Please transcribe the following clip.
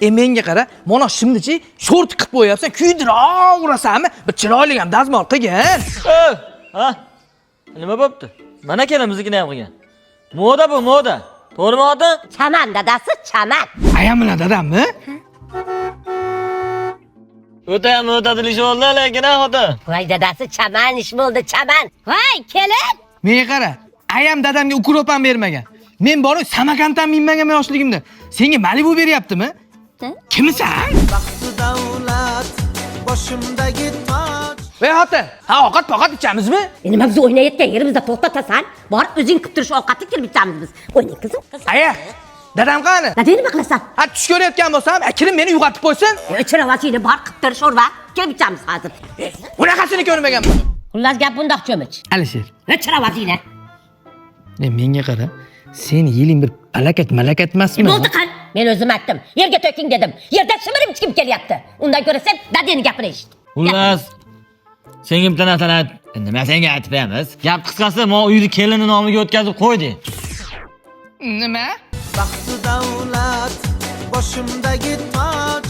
menga qara, mana shimdichi short qilib qo'yapsan, kuydiraverasanmi? Bir chiroyli ham dazmol qilgan. Ha? Nima bo'pti? Mana kelamiznikini ham qilgan. Moda bu, moda. To'g'rimi ota? Chaman dadasi, chaman. Ayam bilan dadammi? O'ta ham o'tadilishi bo'ldi lekin ota. Voy dadasi, chaman ish bo'ldi, chaman. Voy, kelin. Menga qara, ayam dadamga ukrop ham bermagan. Men borib Samarqanddan minmagan yoshligimda. Senga Malibu beryaptimi? Kimsan? Baxti davlat boshimdagi toj. Voy ota, ha ovqat ichamizmi? Nima biz o'ynayotgan yerimizda to'xtatasan? Borib o'zing qilib turish ovqatni kelib ichamiz biz. O'ynang qizim. Aya, dadam qani? Dadang nima qilasan? Ha tush ko'rayotgan bo'lsam, kirib meni uyg'otib qo'ysin. Ichiravasini bor qilib turish o'rva. Kelib ichamiz hozir. Bunaqasini ko'rmaganman. Xullas gap bundoq cho'mich. Alisher, Ichiravasini. menga qara. Sen yiling bir malakat emasmi? Bo'ldi qan. Men o'zim aytdim. Yerga to'king dedim. Yerda shimirib chiqib kelyapti. Undan ko'ra sen dadangni gapini eshit. Xullas, senga bitta narsani ayt. Nima senga aytib beramiz? Gap qisqasi, men uyni kelini nomiga o'tkazib qo'ydik. Nima? Baxti davlat boshimdagi toj.